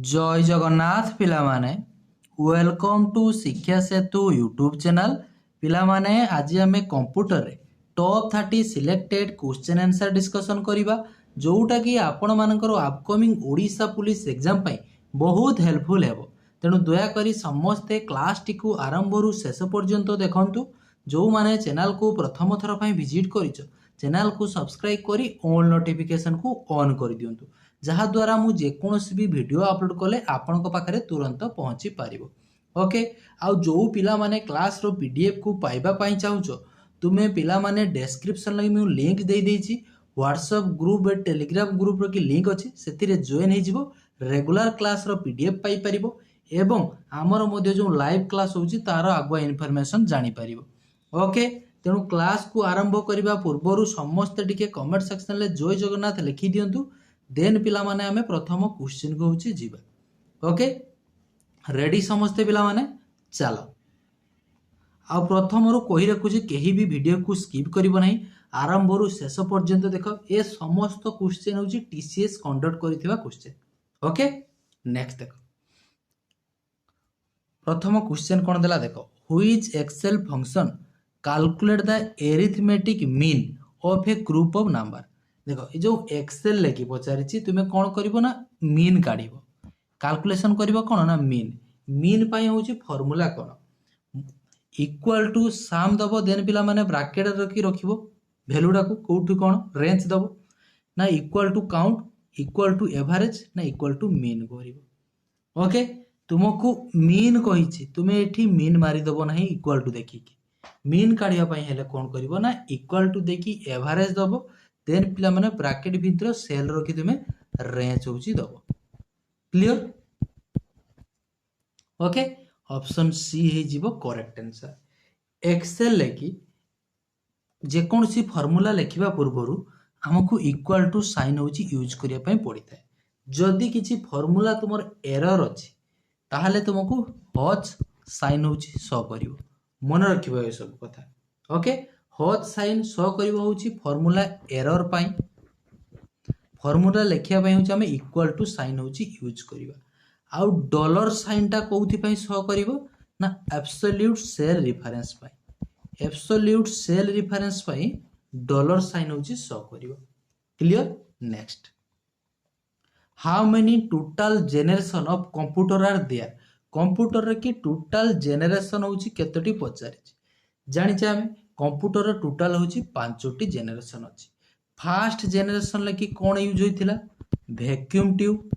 जय Jagannath पिलामाने welcome to शिक्षा सेतु YouTube channel. पिलामाने आज आम कंप्यूटर रे top 30 selected question answer discussion करिबा जोटा कि आपण मानकर अपकमिंग ओडिशा पुलिस एग्जाम पाई बहुत हेल्पफुल हेबो। तेणु दया करी समस्ते क्लास टी को आरंभ रु शेष पर्यंत देखंतु। जो माने चैनल को प्रथम थर पाई विजिट करिसो चैनल को सब्सक्राइब करी ऑल नोटिफिकेशन को ऑन कर दियंतु, जहा द्वारा मु जेकोसी भी वीडियो अपलोड कले आपनक पाखरे तुरंत पहुंची पारिबो। ओके, आउ जो पिला माने क्लास रो पीडीएफ को पाइबा पाई चाहुचो तुमे पिला माने डिस्क्रिप्शन लगी मु लिंक दे देछि। व्हाट्सएप ग्रुप ए टेलीग्राम ग्रुप रो की लिंक अछि, सेतिरे जॉइन हे जिवो, रेगुलर क्लास रो पीडीएफ पाई परिबो एवं हमर मध्ये जो लाइव क्लास होछि तार आगुआ इन्फॉर्मेशन जानि परिबो। ओके, तेणु क्लास को आरंभ करने पूर्वर समस्ते टिके कमेंट सेक्शन में जय जगन्नाथ लिखि दियंतु। देन पिला माने आमे प्रथम क्वेश्चन को होछि जीवा। ओके, रेडी समस्ते पिला माने चलो। आ प्रथम रु कहि रखुछि केही भी वीडियो को स्किप करिवो नाही, आरंभ रु शेष पर्यंत देखो। ए समस्त क्वेश्चन होछि टीसीएस कंडक्ट करिथिबा क्वेश्चन। ओके, नेक्स्ट देखो प्रथम क्वेश्चन कोन देला देखो, which Excel function calculate the arithmetic mean of a group of number. देखो ये जो एक्सेल लेकी पचारिछि तुमे कोन करिवो ना मीन काढिवो, कैलकुलेशन करिवो कोन ना मीन। मीन पई होछि फार्मूला कोन, इक्वल टू सम दबो, देन पिला माने ब्रैकेट रखी रखिवो वैल्यूडा को कोठु कोन रेंज दबो ना, equal to count, equal to average ना, इक्वल टू मीन करिवो। ओके, तुमको मीन कहिछि तुमे एठी मीन मारि दबो नाही इक्वल टू देखिकी। मीन काढिया पई हेले कोन करिवो ना इक्वल टू देखि एवरेज दबो, देन पिला माने ब्रैकेट भितर सेल रखि तुमे रेंज होछि दबो। क्लियर? ओके, ऑप्शन सी हे जिवो करेक्ट आंसर। एक्सेल लेकी जे कोनसी फार्मूला लेखिबा पूर्वरु हमकु इक्वल टू साइन होछि यूज करिया पई पड़िଥାଏ। जदि किछि फार्मूला तुमर एरर अछि ताहले तुमको हच साइन होछि शो करिवो। मन रखिबो ए सब कथा। ओके, हच साइन शो करिवो होछि फार्मूला एरर पई। फार्मूला लेखिया पई होछि हम इक्वल टू साइन होछि यूज करिवो। आउ डॉलर साइन टा कोउथि पई शो करिवो ना एब्सोल्यूट सेल रेफरेंस पई। एब्सोल्यूट सेल रेफरेंस पई डॉलर साइन होछि शो करिवो। Clear? Next, how many total generation of computer are there. Computer रे की टोटल जनरेशन होछि केतोटी पचारिछि। जानिछे हम कंप्यूटर रे टोटल होछि 5टी जनरेशन अछि। फर्स्ट जनरेशन लकी कोन यूज होइथिला, वैक्यूम ट्यूब।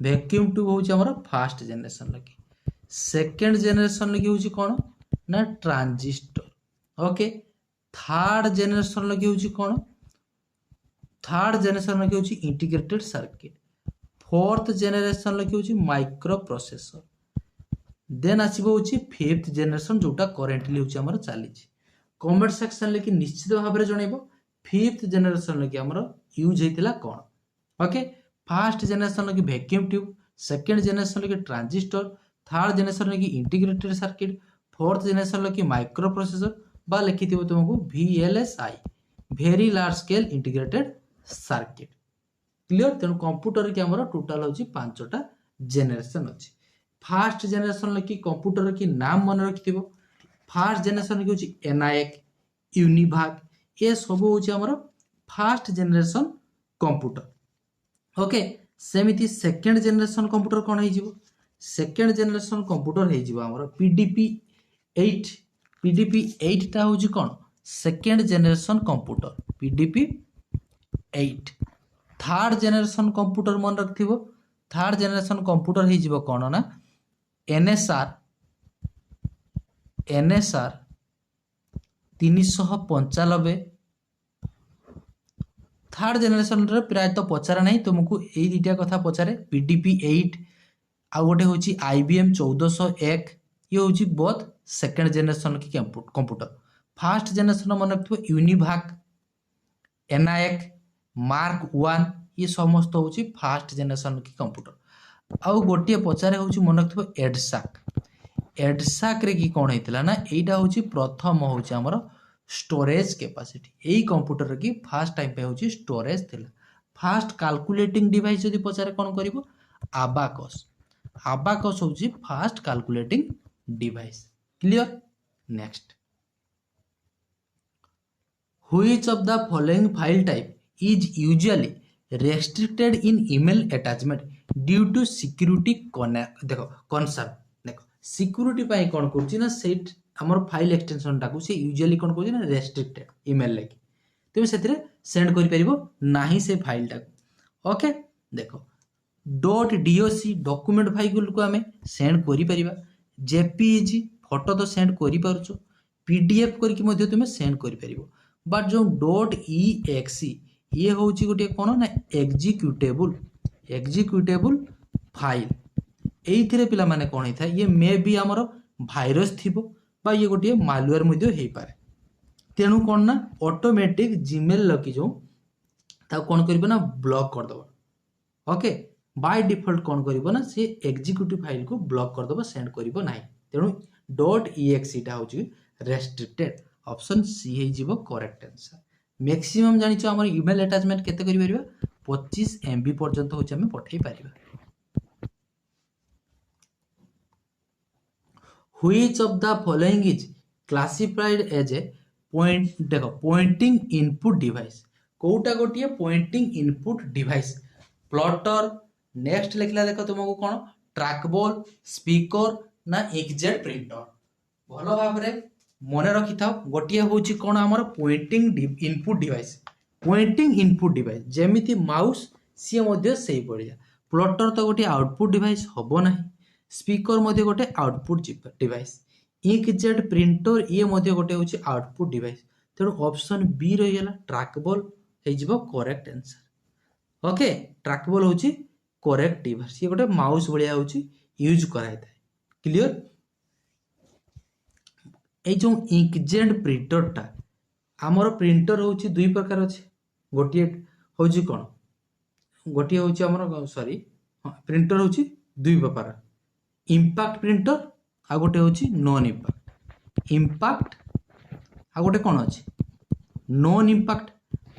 वैक्यूम ट्यूब होछि हमर फर्स्ट जनरेशन लकी। सेकंड जनरेशन लकी होछि कोन ना ट्रांजिस्टर। ओके, थर्ड जनरेशन लकी होछि कोन, थर्ड जनरेशन लकी होछि इंटीग्रेटेड सर्किट। फोर्थ जनरेशन लकी होछि माइक्रो प्रोसेसर। देन आसीबो होछि फिफ्थ जनरेशन जोटा करेंटली होछि हमर चालिछि। कमेंट सेक्शन लेकि निश्चित भाव में जणैबो फिफ्थ जनरेशन लकी हमर यूज हेतिला कोन। ओके, फर्स्ट जनरेशन लकी वैक्यूम ट्यूब, सेकंड जनरेशन लकी ट्रांजिस्टर, थर्ड जनरेशन लकी इंटीग्रेटेड सर्किट, फोर्थ जनरेशन लकी माइक्रो प्रोसेसर बा लिखिथिबो तुमको VLSI, very large scale integrated circuit. Clear? तेणु कंप्यूटर की हमर टोटल होछि 5टा जनरेशन अछि। फर्स्ट जनरेशन लकी कंप्यूटर की नाम मन रखिथिबो। फर्स्ट जनरेशन की होछि एनाएक, यूनिभाग, ये सब होछि हमर फर्स्ट जनरेशन कंप्यूटर। ओके, सेमिति सेकंड जनरेशन कंप्यूटर कोन हे जिवो, सेकंड जनरेशन कंप्यूटर हे जिवो हमर PDP-8। PDP-8 ता होछि कोन second generation computer PDP-8। Third generation computer मन रखथिबो, थर्ड जनरेशन कंप्यूटर हे जिवो कोन ना NSR 395। थर्ड जनरेशन रे प्राय तो पचारा नहीं तुमको एई दुटा कथा पचारे, PDP-8 आ गोटे होची IBM 1401। ये होची बोथ सेकंड जनरेशन की कंप्यूटर। फर्स्ट जनरेशन मन रखथिबो यूनिभाग, एनाएक, मार्क 1, ये समस्त होची फर्स्ट जनरेशन की कंप्यूटर। आउ गोटे पचारे होची मन रखथिबो एडसाक। एडसाक रे की कोन हेतिला ना एटा होची प्रथम होची हमर स्टोरेज कैपेसिटी। एई कंप्यूटर की फर्स्ट टाइम पे होची स्टोरेज थिला। फास्ट कैलकुलेटिंग डिवाइस जदि पचारे कौन करिवो अबाकस अबाकस होची fast calculating device clear next Which of the following file type is usually restricted in email attachment due to security देखो concern देखो security पाई कौन करछि ना सेट हमर फाइल एक्सटेंशन टाकू से यूजुअली कौन करछि ना रेस्ट्रिक्टेड ईमेल लेकी तुम सेथिरे सेंड करि परिबो नाही से फाइल टाकू ओके देखो .doc डॉक्यूमेंट फाइल को हमें सेंड करि परिबा जेपीईजी फोटो तो सेंड करि पारुछो पीडीएफ करके मध्य तुम सेंड करि परिबो बट जो .exe ये हूँ गोटे कौन ना एग्जीक्यूटेबल फाइल ये पिला माने कौन होता है ये मे बी आमर भाइरस थी बा ये गोटे मालवेयर मध्य हो पारे तेणु कौन ना ऑटोमेटिक जीमेल लकी जो कौन कर ना ब्लॉक करदब ओके बाय डिफॉल्ट कौन कर ना सी एग्जीक्यूटिव फाइल को ब्लॉक करदब सेंड कर ना तेणु .exe टा हूँ रेस्ट्रिक्टेड ऑप्शन सी है जीवो करेक्ट आंसर मैक्सिमम जानि छ हमर ईमेल अटैचमेंट केते करि परिबा 25 MB पर्यंत होछ हम पठै परिबा which of the following is classified as a point देखो पॉइंटिंग इनपुट डिवाइस कोटा गोटिए pointing input device plotter next लिखला देखो तुमको कोन ट्रैक बॉल स्पीकर ना एक्जेट प्रिंटर भलो भाबरे मन रखि था गोटे हूँ कौन आमर पॉइंटिंग इनपुट डिवाइस जेमिति माउस सी मध्य से पड़िया प्लॉटर तो गोटे आउटपुट डिवाइस हम ना स्पीकर मध्य गोटे आउटपुट डिवाइस इंकजेट प्रिंटर ये मध्य गोटे हूँ आउटपुट डिवाइस तेणु ऑप्शन बी रहीगला ट्रैकबॉल हो करेक्ट आंसर ओके ट्रैकबॉल हूँ करेक्ट डिवाइस ये गोटे माउस भाया हूँ यूज कराई था क्लियर ये जो इंकजेट प्रिंटरटा आमर प्रिंटर हूँ दुई प्रकार अच्छे गोटे हूँ कौन गोटे हूँ आमर सॉरी प्रिंटर हूँ दुई प्रकार इंपैक्ट प्रिंटर आ गोटे हूँ नॉन इंपैक्ट आ गोटे कौन अच्छे नॉन इंपैक्ट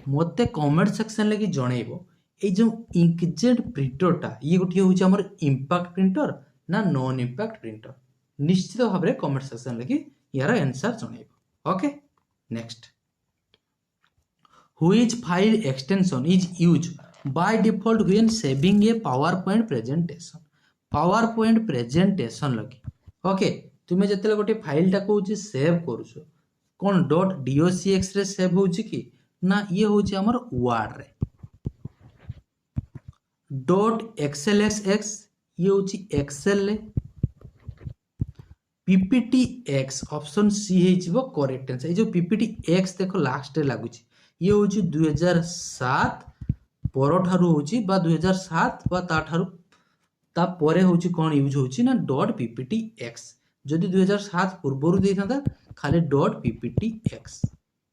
मते कमेंट सेक्शन लगी जनइबो ये जो इंकजेट प्रिंटरटा ये गोटे हूँ आमर इंपैक्ट प्रिंटर ना नॉन इंपैक्ट प्रिंटर निश्चित भाव में कमेंट सेक्शन लगी यार आंसर जनइबो okay next which file extension is use by default when saving a PowerPoint presentation लगी ओके तुम्हें जिते गोटे फाइल टाक सेव करुछ कौन .docx रे सेव हो कि ना ये हूँ आमर वर्ड रे .xlsx ये हूँ एक्सेल रे PPTX ऑप्शन सी है करेक्ट आंसर ये जो PPTX देखो लास्ट रे लगुच ये हूँ 2007 पर ठारू हूँ 2007 ता परे हूँ कौन यूज होची ना .pptx जदि 2007 पूर्व दे था खाली .pptx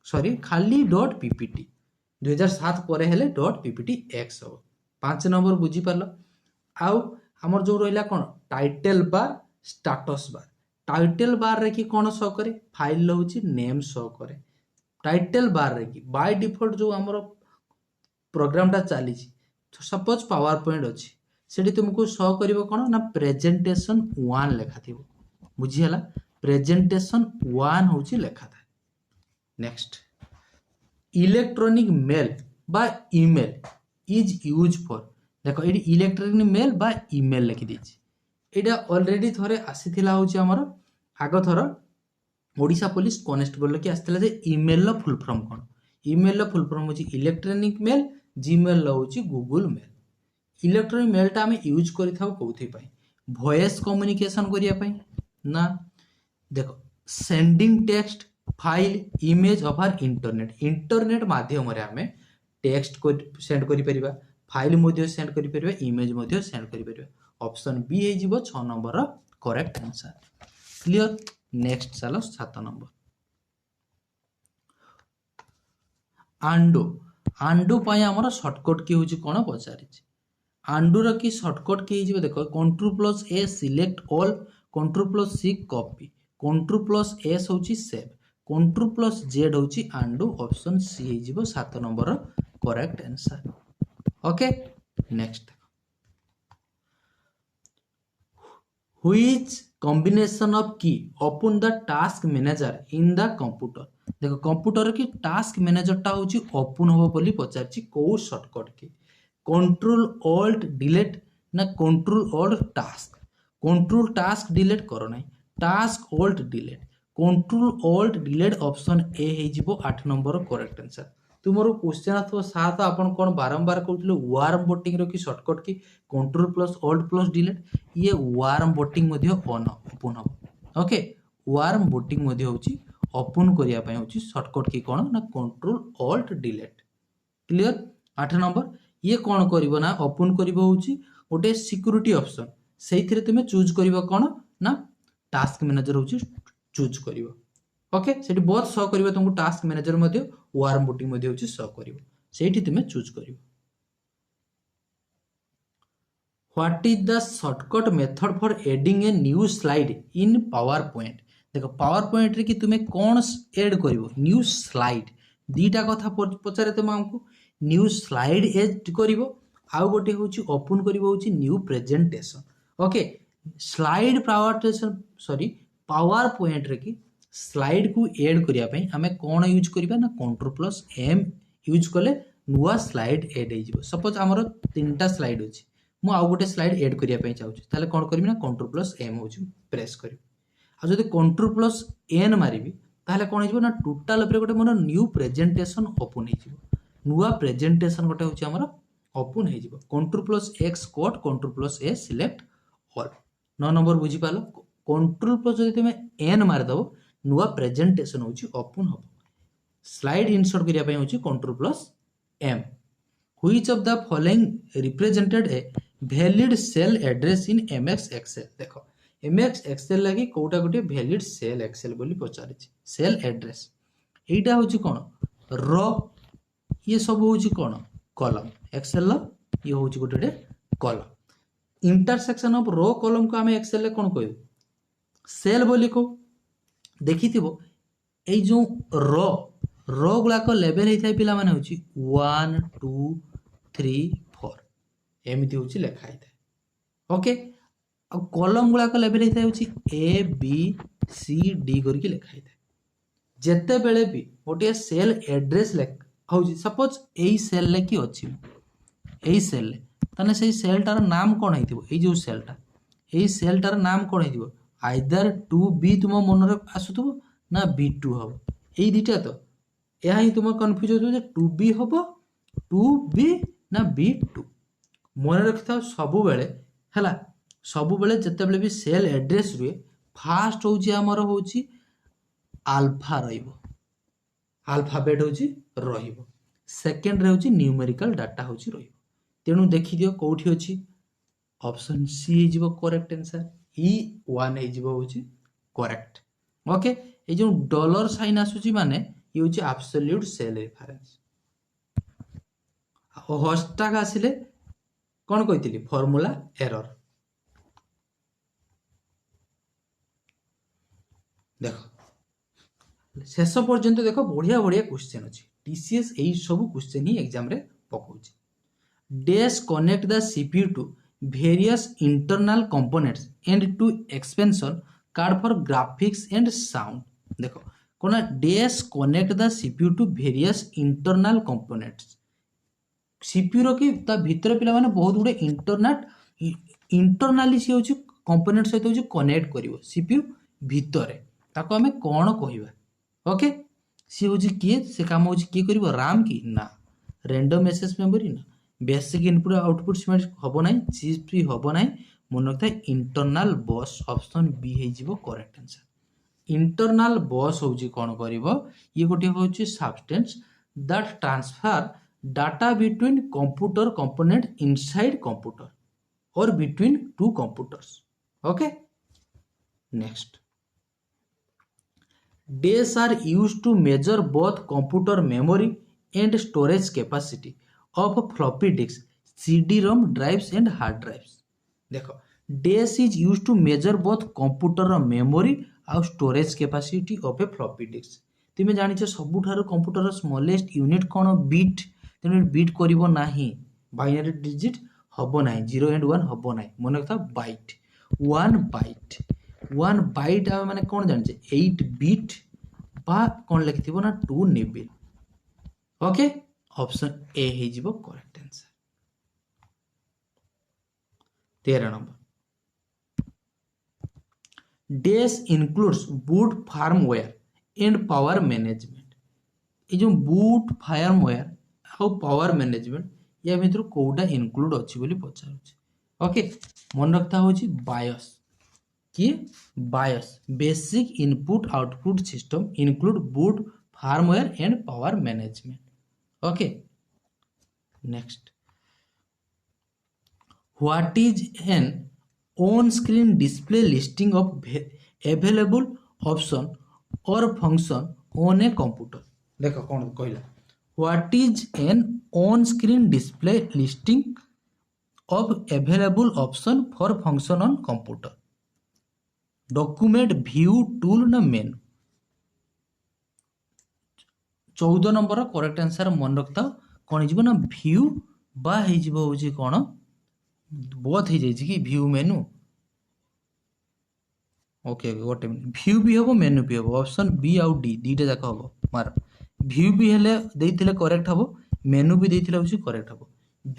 सॉरी खाली .ppt 2007 परे हेले .pptx हो 5 नंबर बुझी पारल आउ हमर जो रहिला कौन title bar status bar title bar रे कि कौन शो करे फाइल हूँ नेम शो करे टाइटल बार रे कि बाय डिफॉल्ट जो हमर प्रोग्राम चली सपोज पावर पॉइंट अच्छी से तुमको शो कर कौन ना प्रेजेंटेशन 1 लेखा थी बुझीगला प्रेजेंटेशन 1 हूँ लेखा था नेक्स्ट इलेक्ट्रॉनिक मेल बा ईमेल इज यूज फॉर देखो ये इलेक्ट्रॉनिक मेल बा ईमेल लिखी देछि एटा ऑलरेडी थरे आसीथिला हूँ हमर आग थर ओडिशा पुलिस कॉन्स्टेबल के आसला जे ईमेल लो फुल फॉर्म कौन ईमेल लो फुल फॉर्म होची इलेक्ट्रॉनिक मेल जीमेल लो होची गूगल मेल इलेक्ट्रॉनिक मेल टा हमें यूज करिथाउ कोथि पई वॉइस कम्युनिकेशन करिया पई ना देखो sending text file image over internet माध्यम रे हमें टेक्स्ट को सेंड करि परिबा फाइल मध्ये सेंड करि परिबा इमेज मध्ये सेंड करि परिबा ऑप्शन बी हे जीवो 6 number correct answer clear next चलो 7 नंबर आंडो पाई हमर शॉर्टकट की होची कोन पचारि आंडो र की शॉर्टकट की जीवो देखो Ctrl+A select all Ctrl+C copy Ctrl+S होची सेव Ctrl+Z होची आंडो ऑप्शन सी हे जीवो 7 number correct answer okay next which combination of key open the task manager in the computer देखो कंप्यूटर की टास्क मैनेजरटा होची ओपन होबो बोली पचारची को शॉर्टकट की कंट्रोल ऑल्ट डिलीट ना control alt task control task delete करो नहीं task alt delete control alt delete option A हे जिवो 8 नंबर करेक्ट आंसर तुमरो क्वेश्चन आथो साथ आपण कोन बारंबार कहउतले वार्म बोटिंग रो की शॉर्टकट की control plus alt plus delete ये वार्म बोटिंग मध्ये ऑन ओपन हो ओके वार्म बोटिंग मध्ये होची ओपन करिया पय होची शॉर्टकट की कोन ना control alt delete clear 8 number ये कोन करिवो ना ओपन करिवो होची गोटे सिक्योरिटी ऑप्शन सेइथिरे तुमे चूज करिवो कोन ना टास्क मैनेजर होची चूज करिवो ओके सेठी बहुत शो करिवो तुमको टास्क मैनेजर मध्ये वार्म बोटिंग मध्ये होची शो करिवो सेठी तुमे चूज करिवो what is the shortcut method for adding a new slide in PowerPoint देखो पावर पॉइंट रे कि तुमे कोन ऐड करिवो न्यू स्लाइड दीटा कथा पचारे तुम हमको न्यू स्लाइड ऐड करिवो आउ गोटे होची ओपन करिवो होची new presentation okay slide power point रे कि स्लाइड को ऐड करिया पई हमें कोन यूज करिबा ना कंट्रोल प्लस एम यूज कले नुवा स्लाइड ऐड हे जिवो सपोज हमरो तीनटा स्लाइड अछि मु आउ गोटे स्लाइड ऐड करिया पई चाहूची ताले कोन करबी ना कंट्रोल प्लस एम होची प्रेस करबी आ जदि कंट्रोल प्लस एन मारिबी ताले कोन हिजबो ना टोटल ऊपर गोटे मोर न्यू प्रेजेंटेशन ओपन हे जिवो नुवा प्रेजेंटेशन गोटे होची हमरो ओपन हे जिवो control plus X code control plus A select all 9 number बुझी पालो कंट्रोल प्लस जदि तुमे एन मार दबो नुवा प्रेजेंटेशन होची ओपन हो स्लाइड इंसर्ट करिया पई होची control plus M which of the following represented a valid cell address in MS Excel देखो एमएक्स एक्सेल लागि कोटा गोटे वैलिड सेल एक्सेल बोली पचारि सेल एड्रेस एटा होची कोन रो ये सब होची कोन कॉलम एक्सेल ये होची गोटे column intersection of row column को हमें एक्सेल ले कोन कहू सेल बोली को देखि थिबो ए जो रो गुला को लेवल हेथाय पिला माने होची 1 2 3 4 एमिति होची लेखा हेथाय ओके आ कॉलम गुला को लेवल हेथाय होची ए बी सी डी करके लेखा हेथाय जत्ते बेले भी गोटे सेल एड्रेस लेख होची सपोज एई सेल ले की अछि एई सेल ले तने सेई सेल टार नाम कोन हेतिबो एई जो सेल टार नाम कोन हेतिबो आइदर 2B तुम मन रे आसुथबो ना B2 हबो एई दिटा तो एहा ही तुम कंफ्यूज हो जे 2B हबो 2B ना B2 मन रखिथा सब बेले हला सब बेले जते बेले भी सेल एड्रेस रुए फास्ट होची हमर होची अल्फा रहिबो अल्फाबेट होची रहिबो सेकंड रे होची न्यूमेरिकल डाटा होची रहिबो तेनु देखि दियो कोठी होची ऑप्शन सी हे जिवो करेक्ट आंसर E1 हे जिवो होची करेक्ट ओके ए जो डॉलर साइन आसुची माने ये होची एब्सोल्यूट सेल रेफरेंस हैशटैग आसिले कोन कहितली फार्मूला एरर देखो शेष पर्यंत देखो बढ़िया बढ़िया क्वेश्चन अछि टीसीएस एई सब क्वेश्चन ही एग्जाम रे पकोची dash connect the CPU to various internal components and to expansion card for graphics and sound देखो कोना dash connect the CPU to various internal components CPU रो की ता भीतर पिला माने बहुत गुडे इंटरनली से होची कंपोनेंट सहित होची कनेक्ट करिवो CPU भीतरे ताको हमें कोन कहिबा ओके सी होची की से काम होची की करिवो RAM की ना रैंडम एक्सेस मेमोरी ना बेसिक इनपुट आउटपुट सिमेंट हबो नाही चिप भी हबो नाही मन रखता इंटरनल बस ऑप्शन बी हे जिवो करेक्ट आंसर इंटरनल बस होची कोन करिवो ये गोटे होची substance that transfer data between computer component inside computer और between two computers okay next days are used to measure both computer memory and storage capacity of floppy disks, CD-ROM drives and hard drives. देखो days is used to measure both computer memory और storage capacity of a floppy disk. तुम जानिଛ ସବୁଠାରୁ computer smallest unit कोन bit तेनु bit करिवो नाही binary digit हबो नाही 0 and 1 हबो नाही मन रखता बाइट 1 बाइट आ माने कोन जान छे 8 बिट बा कोन लिखिथिबो ना 2 निबिल ओके ऑप्शन ए हे जिवो correct answer 13 number dash includes boot firmware and power management ये जो बूट फार्मवेयर और पावर मैनेजमेंट या भितर कोटा इनक्लूड अच्छी बोली पचारुछि ओके मन रखता होछि बायोस कि BIOS basic input output system include boot firmware and power management okay next what is an on screen display listing of available option or function on a computer देखो कौन कहला what is an on screen display listing of available option for function on computer document view tool ना मेनू 14 number correct answer मन रखता कौन हो ना view बा हो कौन बहुत हो जाए कि व्यू मेनू ओके गोटे व्यू भी हम मेनू भी हम ऑप्शन बी आउ डी दीटा जाक हम मार व्यू भी हेले देइथिले करेक्ट हम मेनू भी देइथिले होछि करेक्ट हम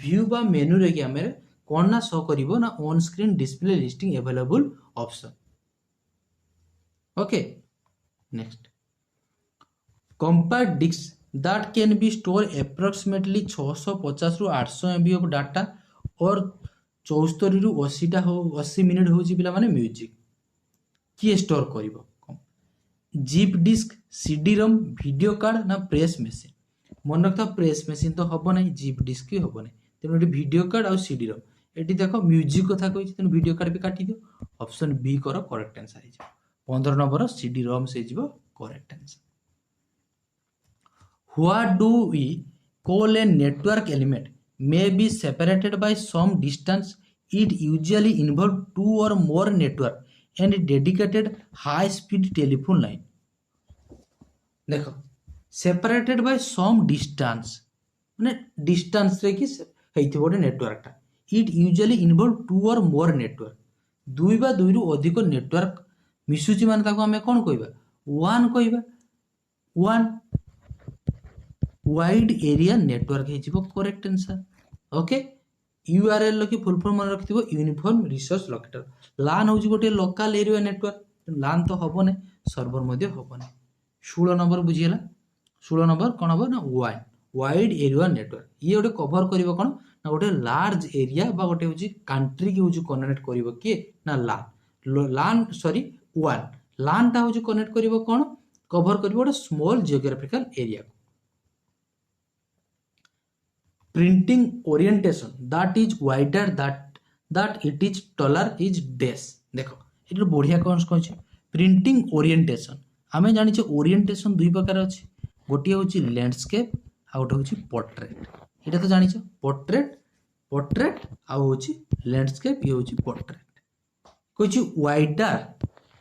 व्यू बा मेनू रे कि हमें कोन ना शो करिवो ना on screen display listing available option okay next compact disks that can be store approximately 650 रु 800 MB of data और 74 रु 80 मिनिट होची पिला माने म्यूजिक किए स्टोर करिवो zip disk CD ROM video card ना प्रेस मशीन मन रखता प्रेस मशीन तो हबो नहीं जिप डिस्क ही हबो नहीं तेनो एटी वीडियो कार्ड और सीडी रोम एटी देखो म्यूजिक कथा कहि तेनो वीडियो कार्ड भी काटी दियो ऑप्शन बी करो करेक्ट आंसर हे 15 नंबर सीडी रोम से जिवो correct answer What do we call a network element may be separated by some distance it usually involves two or more network and dedicated high speed telephone line देखो separated by some distance माने distance रे कि हेइथि बोडे network ता it usually involves two or more network दुई बा दुई रु अधिक नेटवर्क मिसुची माने ताको हमें कोन कहबा वन कहबा वन वाइड एरिया नेटवर्क है correct answer okay URL lucky full form मन रखिथिबो यूनिफॉर्म रिसोर्स लोकेटर लान होची गोटे लोकल एरिया नेटवर्क लान तो हबो ने सर्वर मध्ये हबो ने 16 नंबर बुझियला 16 नंबर कोन हबो ना वाइड एरिया नेटवर्क ये गोटे कवर करिवो कोन ना गोटे लार्ज एरिया बा गोटे होची कंट्री की होची कनेक्ट करिवो के ना लान सॉरी वन लान ता होची कनेक्ट करिवो कोन कवर करिवो गोटे small geographical area printing orientation that is wider that it is taller is dash देखो एटा बढ़िया कौन कहछि प्रिंटिंग ओरिएंटेशन आमे जानि छ ओरिएंटेशन दुई प्रकार अछि गोटिया होछि लैंडस्केप आ गोटे होछि पोर्ट्रेट एटा तो जानि छ पोर्ट्रेट आ होछि लैंडस्केप ये होछि पोर्ट्रेट कहछि wider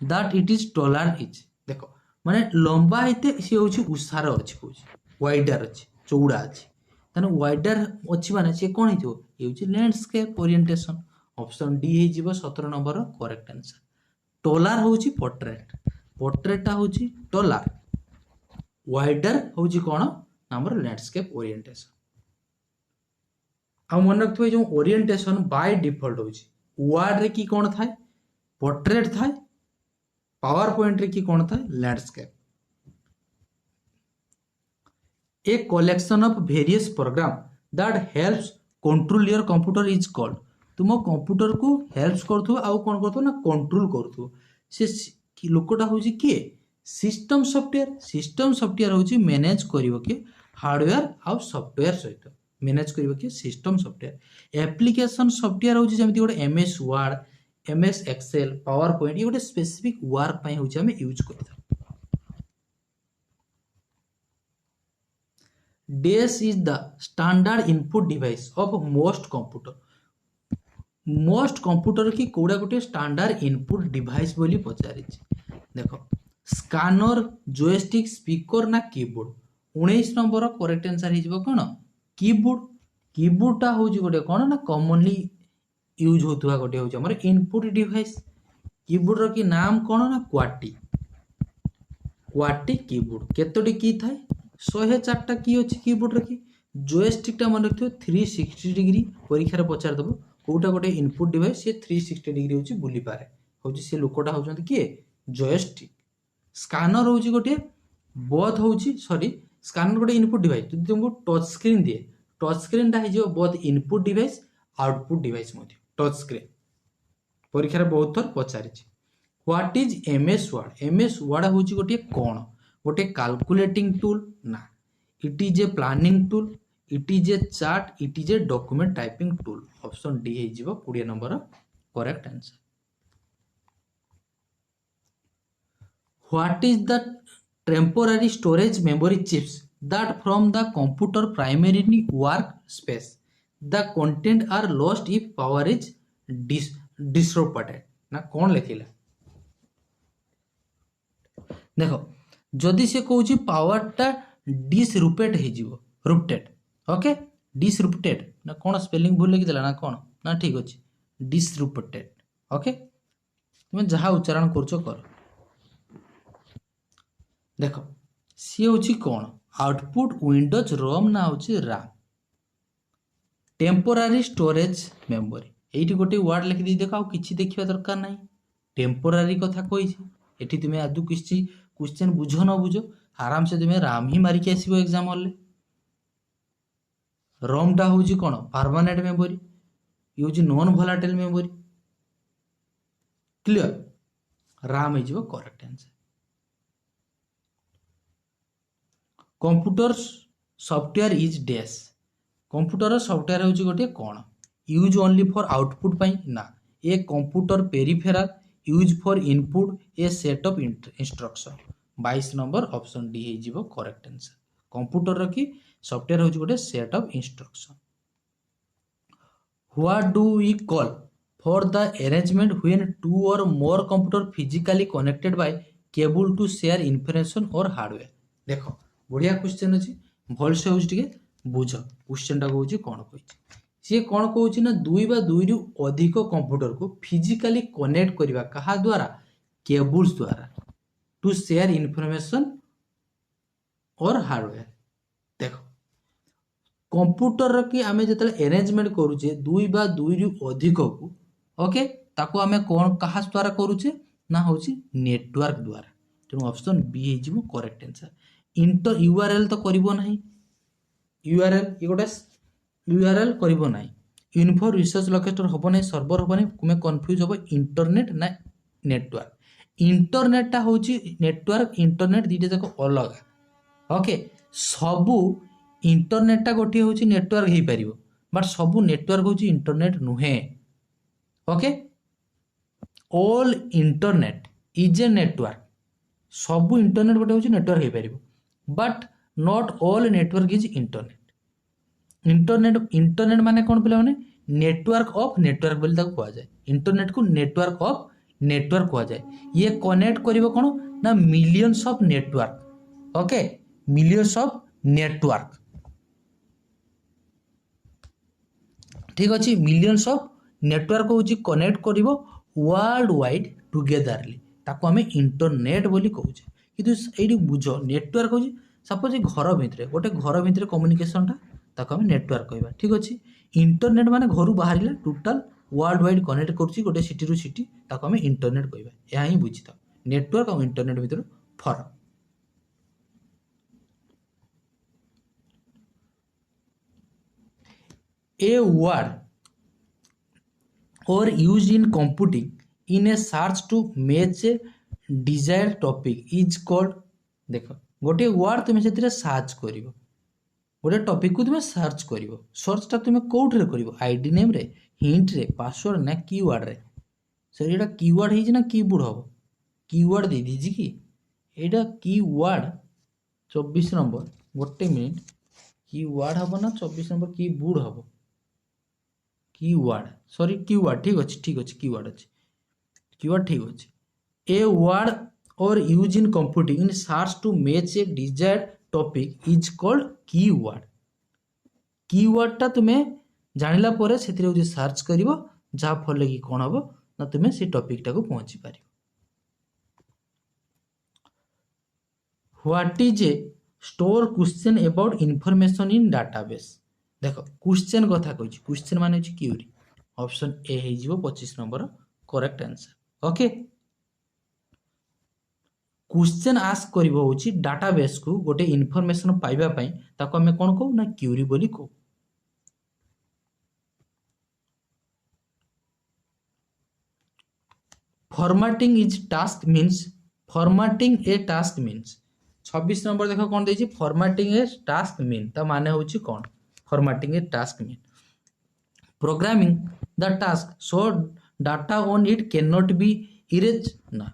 that it is taller is देखो माने लंबा हेते से होछि उसार अछि कहछि वाइडर अछि चौड़ा अछि तने वाइडर अछि माने से कोन हिथो ये होछि लैंडस्केप ओरिएंटेशन ऑप्शन डी हे जिवो 17 नंबर करेक्ट आंसर टोलर होछि पोर्ट्रेटा होछि टोलर वाइडर होछि कोन हमर लैंडस्केप ओरिएंटेशन आ मन रखथो जो ओरिएंटेशन बाय डिफॉल्ट होछि वर्ड रे की कोन थाय पोर्ट्रेट थाय पावर पॉइंट रे की कोन थाय landscape A collection of various program that helps control your computer is called तुम कंप्यूटर को हेल्प्स करथु आ कोन करथु ना कंट्रोल करथु से लोकटा होची के सिस्टम सॉफ्टवेयर होची मैनेज करिवो के हार्डवेयर आ सॉफ्टवेयर सहित मैनेज करिवो के सिस्टम सॉफ्टवेयर एप्लीकेशन सॉफ्टवेयर होची जेमति गोटे MS Word MS Excel PowerPoint ये गोटे स्पेसिफिक वर्क पई होची हम यूज करथु DAS is the standard input device of most computer. Most computer की कोड़ा गोटे standard input device बोली पचारि देखो स्कैनर जोयस्टिक स्पीकर ना कीबोर्ड 19 नंबर करेक्ट आंसर हिजबो कोन कीबोर्ड कीबोर्डटा हूँ गोटे कौन ना कॉमनली यूज होता गोटे हूँ आम इनपुट डिवाइस। कीबोर्डर की नाम कौन ना क्वाटी। क्वाटी कीबोर्ड केतोटी की थाए 104टा की अच्छी कीबोर्डर की। जोयस्टिकटा मन रखियो 360 डिग्री परीक्षा पचारदेव कौटा गोटे इनपुट डिवाइस सी 360 डिग्री हूँ बुली पारे हूँ सी लोकटा होती किए जोयस्टिक। स्कानर हूँ गोटे बोथ हूँ सॉरी स्कानर गोटे इनपुट डिवाइस जो तुमको टच स्क्रीन दिए टच स्क्रीनटा हो both input device output device touch screen परीक्षा बहुत थर पचारि। What is MS Word. MS Word हूँ गोटे कौन गोटे कैलकुलेटिंग टूल ना it is a planning tool it is a chart it is a document typing tool. Option D हो 20 number correct answer. What is the temporary storage memory chips that from the computer primarily work space the content are lost if power is disrupted ना कौन लिखिला देखो जदि से कहूँ पावरटा डिसरूपेट हो रुप्टेड okay डिसरूप्टेड ना कौन स्पेलिंग भूल लिखिदेला ना कौन ना ठीक अच्छे डिसरूपेटेड ओके तुम जहाँ उच्चारण कर देख सी हूँ कौन आउटपुट विंडोज रोम ना हूँ राम। टेम्पोरारी स्टोरेज मेमोरी ये गोटे वर्ड लिखिदी देख आ कि देखा दरकार ना टेम्पोरारी कथा कही ये तुम्हें आदु किसी क्वेश्चन बुझ न बुझ आराम से तुम्हें राम ही मारिक आसो एग्जाम हॉल रोमटा हूँ कौन permanent memory use non volatile memory clear RAM हो correct answer. Computer software is dash computer software हूँ गोटे कौन यूज ओनली फॉर आउटपुट पाई ना a computer peripheral use for input a set of instruction 22 number option D हो correct answer. Computer की software हूँ गोटे set of instruction. What do we call for the arrangement when two or more computer physically connected bye cable to share information और hardware. देखो बढ़िया question अच्छी भलसे हूँ बुझ क्वेश्चन टा कौन कौन कही सी कौन कौन ना दुई बा दुई रु अधिक कंप्यूटर को फिजिकली कनेक्ट करवा कहा द्वारा केबल्स द्वारा टू शेयर इन्फॉर्मेशन और हार्डवेयर। देखो कंप्यूटर की आमे जतले अरेंजमेंट करूचे दुई बा दुई रु अधिक को ओके ताको आमे कौन कहा द्वारा करूचे ना हूँ नेटवर्क द्वारा तेणु ऑप्शन बी हो करेक्ट आंसर। इंटर यूआरएल तो करिवो नहीं यूआरएल ये गोटे यूआरएल करिवो नहीं इन्फो रिसर्च लोकेटर हम ना सर्वर हम ना कन्फ्यूज हम इंटरनेट ना नेटवर्क इंटरनेटा हूँ नेटवर्क इंटरनेट दुईटा जाक अलग ओके सबू इंटरनेटा गोटे हूँ नेटवर्क हो पार बट सबू नेटवर्क हूँ इंटरनेट नुहे okay all internet is a network सबू इंटरनेट गोटे हूँ नेटवर्क हो पार but not all network is internet internet internet माने कौन पे नेटवर्क ऑफ नेटवर्क बोली कह जाए इंटरनेट को नेटवर्क ऑफ नेटवर्क कह जाए ये कनेक्ट करिवो कौन ना millions of network okay millions of network ठीक अच्छे मिलियंस ऑफ नेटवर्क हूँ कनेक्ट करिवो वर्ल्ड वाइड टुगेदरली ताको आमे इंटरनेट बोली कहूचे कि ये बुझ नेटवर्क हूँ सपोज घर भितर गोटे घर भितर कम्युनिकेशनटा ताको आमे नेटवर्क कहवा ठीक अच्छे इंटरनेट माने घर बाहर टोटाल वर्ल्ड वाइड कनेक्ट करुच्ची गोटे सिटी रु सिटी ताको आमे इंटरनेट कहवा यह ही बुझी था नेटवर्क और इंटरनेट भितर फरक। A word or used in computing in a search to match a desired topic is called देखो गोटे वर्ड तुम से सर्च कर गोटे टॉपिक को तुम सर्च कर सर्चटा तुम कौटे कर आईडी नेम रे हिंट रे पासवर्ड ना कीवर्ड रे सर ये कीवर्ड है ना कीबोर्ड हम कीवर्ड दे दीजिए कि यहाँ कीवर्ड 24 नंबर गोटे मिनिट कीवर्ड हम ना 24 नंबर कीबोर्ड हम कीवर्ड सॉरी कीवर्ड ठीक अच्छे कीवर्ड अच्छे कीवर्ड ठीक अच्छे a word or use in computing in search to match a desired topic is called keyword कीवर्डटा तुम्हें जानिला परे सेतिरे होची सर्च करिवो जा फले कि कोन हबो ना तुम्हें से टॉपिक टाको पहुंची पारियो। What is a store question about information in database. देखो क्वेश्चन कथा कहछि क्वेश्चन माने होची क्यूरी ऑप्शन ए हे जिवो 25 number correct answer. Okay question ask करिवो होची डाटाबेस को गोटे इनफॉरमेशन पाइबा पई ताको हमें कोन कहू ना क्यूरी बोली कहू। Formatting is task means formatting a task means 26 number देखो कौन देछि फॉर्मेटिंग ए टास्क मीन ता माने होछि कौन formatting a task mean programming the task so data on it can not be erase ना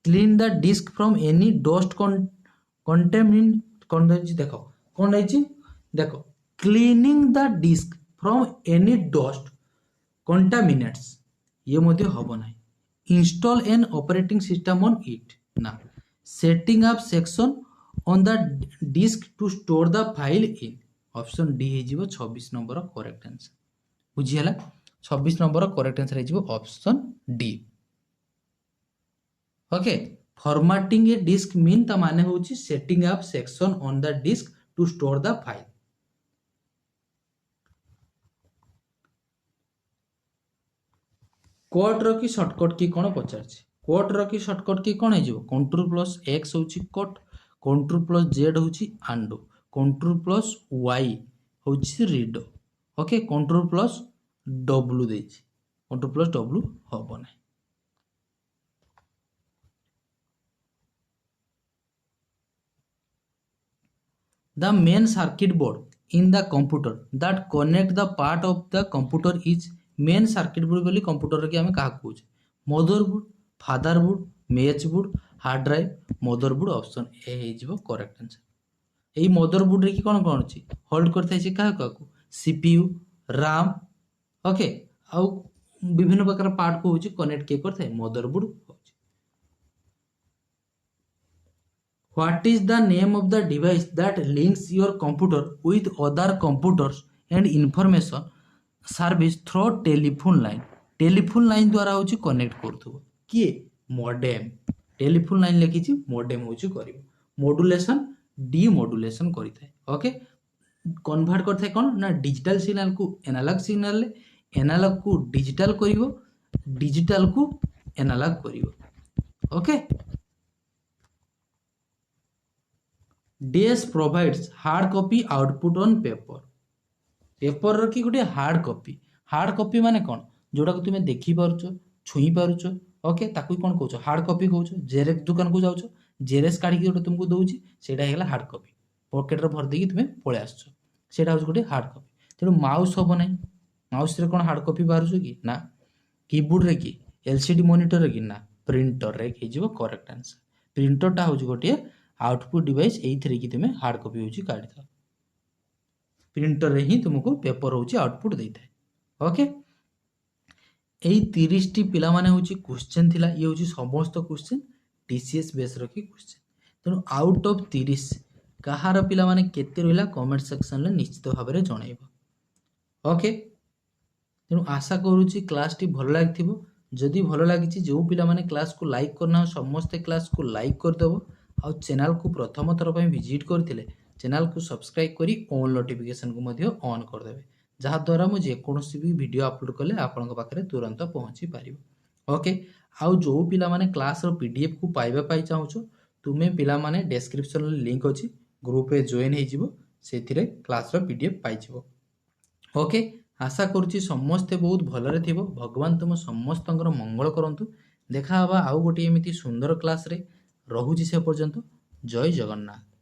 clean the disk from any dust contaminate कौन देछि देखो कौन देछि देखो cleaning the disk from any dust contaminants ये मध्ये हबो नाही install an operating system on it ना setting up section on the disk to store the file in option D हे जिवो 26 नंबर करेक्ट आंसर बुझी हला 26 नंबर करेक्ट आंसर हे जिवो option D. Okay formatting a disk mean ता माने होची setting up section on the disk to store the file. Code रो की शॉर्टकट की कोन पचारछि कोड रो की शॉर्टकट की कोन हे जिवो कंट्रोल प्लस एक्स होची कट कंट्रोल प्लस जेड होची आंडो कंट्रोल प्लस वाई होची redo. Okay control plus W देछि कंट्रोल प्लस डब्ल्यू हबो नै। The main circuit board in the computer that connect the part of the computer is main circuit board बोली computer के हमें कहा कहूँ motherboard fatherboard matchboard hard drive motherboard option A हे जिवो करेक्ट आंसर। एई motherboard रे की कोन कोन अछि होल्ड करथाय छै कहा कहू सीपीयू रैम ओके आउ विभिन्न प्रकार पार्ट को होची कनेक्ट के करथाय मदरबोर्ड होची। What is the name of the device that links your computer with other computers and information service through telephone line telephone line द्वारा होची कनेक्ट करथुबो किए मॉडेम टेलीफोन लाइन लेखि छी मॉडेम होची करिवो मॉड्यूलेशन डीमॉड्यूलेशन करिथाय। Okay convert करथाय कोन ना डिजिटल सिग्नल को एनालॉग सिग्नल ले एनालॉग को डिजिटल करिवो डिजिटल को एनालॉग करिवो। ओके डेस provides hard copy output on paper paper रो की गोटे हार्ड कॉपी माने कोन जोडा को तुमे देखि पारुचो छुई पारुचो ओके ताकू कोन कहउचो हार्ड कॉपी कहउचो जेरेक्स दुकान को जाउचो जेरेक्स काढी के गोटे तुमको दउची सेटा हेला हार्ड कॉपी पॉकेट रे भर देकी तुमे पळे आछो सेटा होच गोटे हार्ड कॉपी। तेनु माउस होबो नै माउस रे कोन हार्ड कॉपी बारुचो कि ना कीबोर्ड रे कि एलसीडी मॉनिटर रे कि ना प्रिंटर रे कि जिवो करेक्ट आंसर। प्रिंटर टा होच गोटे आउटपुट डिवाइस एइथरे कि तुमे हार्ड कॉपी होची काढी था प्रिंटर रे ही तुमको पेपर होची आउटपुट देइथाय। ओके एई 30 टी पिला माने होची क्वेश्चन थिला ये होची समस्त क्वेश्चन टीसीएस बेस रखी क्वेश्चन तेनु आउट ऑफ 30 कहार पिला माने केते रहिला कमेंट सेक्शन ले निश्चित भाव रे जणाइबो। ओके तेनु आशा करूची क्लास टी भलो लागिथिबो जदी भलो लागिची जो पिला माने क्लास को लाइक करना समस्त क्लास को लाइक कर देबो आ चैनल को प्रथम थर पे विजिट करथिले चैनल को सब्सक्राइब करी ऑल नोटिफिकेशन को मध्य ऑन कर देबे जहा द्वारा मु जे कोनोसी भी वीडियो अपलोड करले आपन को पाखरे तुरंत पहुंची पारिबो। ओके आउ जो पिला माने क्लास रो पीडीएफ को पाइबा पाई चाहूचो तुमे पिला माने डिस्क्रिप्शन लिंक अछि ग्रुप पे जॉइन हे जिवो सेथिरे क्लास रो पीडीएफ पाई जिवो। ओके आशा करूची समस्त बहुत भलरे थिबो भगवान तुम समस्तंकर मंगल करंतु देखा हबा आउ गोटे एमिति सुंदर क्लास रे रहुची से पर्यंत जय जगन्नाथ।